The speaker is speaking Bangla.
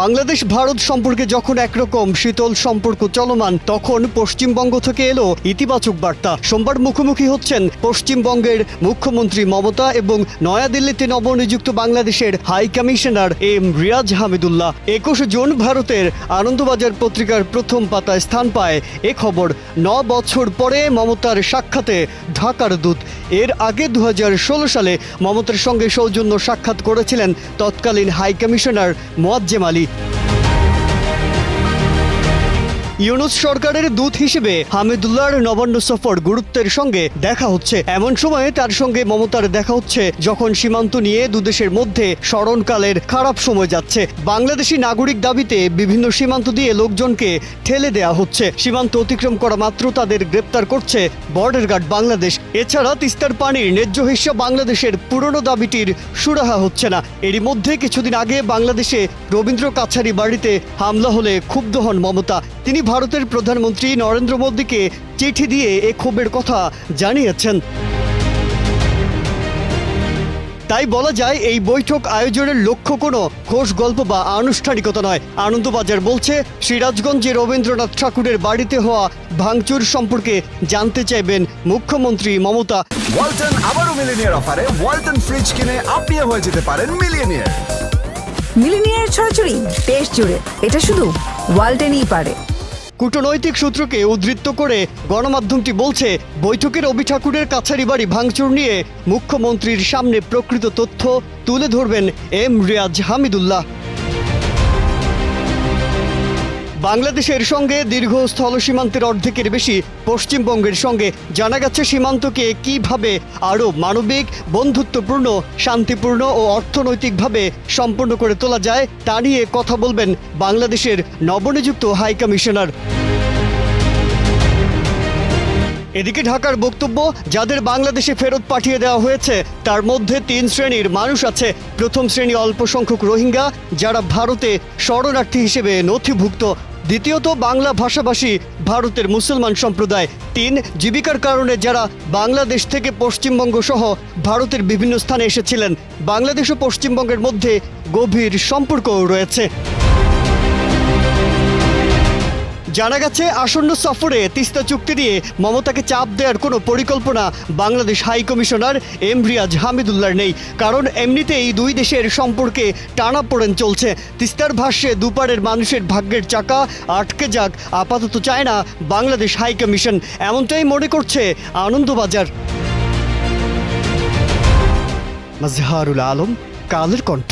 বাংলাদেশ ভারত সম্পর্কে যখন একরকম শীতল সম্পর্ক চলমান, তখন পশ্চিমবঙ্গ থেকে এলো ইতিবাচক বার্তা। সোমবার মুখোমুখি হচ্ছেন পশ্চিমবঙ্গের মুখ্যমন্ত্রী মমতা এবং নয়াদিল্লিতে নবনিযুক্ত বাংলাদেশের high commissioner M Riaz Hamidullah. 21 June ভারতের আনন্দবাজার পত্রিকার প্রথম পাতায় স্থান পায় এ খবর। 9 বছর পরে মমতার সাক্ষাতে ঢাকার দূত। এর আগে 2016 সালে মমতার সঙ্গে সৌজন্য সাক্ষাৎ করেছিলেন তৎকালীন হাই কমিশনার মোয়াজ্জেম আলী। ইউনূস সরকারের দূত হিসেবে হামিদুল্লাহর নবান্ন সফর গুরুত্বের সঙ্গে দেখা হচ্ছে। এমন সময়ে তার সঙ্গে মমতার দেখা হচ্ছে যখন সীমান্ত নিয়ে দুদেশের মধ্যে স্মরণকালের খারাপ সময় যাচ্ছে। বাংলাদেশি নাগরিক দাবিতে বিভিন্ন সীমান্ত দিয়ে লোকজনকে ঠেলে দেয়া হচ্ছে। সীমান্ত অতিক্রম করা মাত্র তাদের গ্রেপ্তার করছে বর্ডার গার্ড বাংলাদেশ। এছাড়া তিস্তার পানির ন্যায্য হিস্সা বাংলাদেশের পুরনো দাবিটির সুরাহা হচ্ছে না। এরই মধ্যে কিছুদিন আগে বাংলাদেশে রবীন্দ্র কাছারি বাড়িতে হামলা হলে ক্ষুব্ধ হন মমতা। তিনি ভারতের প্রধানমন্ত্রী নরেন্দ্র মোদীকে চিঠি দিয়ে এ ক্ষোভের কথা জানিয়েছেন। তাই বলা যায় এই বৈঠক আয়োজনের লক্ষ্য কোনো ঘোষ গল্প বা আনুষ্ঠানিকতা নয়। আনন্দবাজার বলছে, সিরাজগঞ্জে রবীন্দ্রনাথ ঠাকুরের বাড়িতে হওয়া ভাঙচুর সম্পর্কে জানতে চাইবেন মুখ্যমন্ত্রী মমতা। ওয়ালটন আবারও মিলিনিয়ার অফারে ওয়ালটন ফ্রিজ কিনে আপনিও হয়ে যেতে পারেন মিলিয়নিয়ার। মিলিনিয়ার ছড়াছড়ি দেশ জুড়ে, এটা শুধু ওয়ালটনই পারে। কূটনৈতিক সূত্রকে উদ্ধৃত করে গণমাধ্যমটি বলছে, বৈঠকে রবি ঠাকুরের কাছারি বাড়ি ভাঙচুর নিয়ে মুখ্যমন্ত্রীর সামনে প্রকৃত তথ্য তুলে ধরবেন এম রিয়াজ হামিদুল্লাহ। বাংলাদেশের সঙ্গে দীর্ঘ স্থল সীমান্তের অর্ধেকের বেশি পশ্চিমবঙ্গের সঙ্গে। জানা গেছে সীমান্তকে কিভাবে আরও মানবিক, বন্ধুত্বপূর্ণ, শান্তিপূর্ণ ও অর্থনৈতিকভাবে সম্পন্ন করে তোলা যায় তা নিয়ে কথা বলবেন বাংলাদেশের নবনিযুক্ত হাই কমিশনার। এদিকে ঢাকার বক্তব্য, যাদের বাংলাদেশে ফেরত পাঠিয়ে দেওয়া হয়েছে তার মধ্যে 3 শ্রেণীর মানুষ আছে। প্রথম শ্রেণী অল্প সংখ্যক রোহিঙ্গা, যারা ভারতে শরণার্থী হিসেবে নথিভুক্ত। দ্বিতীয়ত বাংলা ভাষাভাষী ভারতের মুসলমান সম্প্রদায়। 3 জীবিকার কারণে যারা বাংলাদেশ থেকে পশ্চিমবঙ্গ সহ ভারতের বিভিন্ন স্থানে এসেছিলেন। বাংলাদেশ ও পশ্চিমবঙ্গের মধ্যে গভীর সম্পর্কও রয়েছে। জানা গেছে আসন্ন সফরে তিস্তা চুক্তি নিয়ে মমতাকে চাপ দেওয়ার কোনো পরিকল্পনা Bangladesh high commissioner M Riaz হামিদুল্লাহর নেই। কারণ এমনিতেই দুই দেশের সম্পর্কে টানাপোড়েন চলছে। তিস্তার ভাষ্যে দুপারের মানুষের ভাগ্যের চাকা আটকে যাক আপাতত চায় না বাংলাদেশ হাই কমিশন, এমনটাই মনে করছে আনন্দবাজার। মাজহারুল আলম, কালের কণ্ঠ।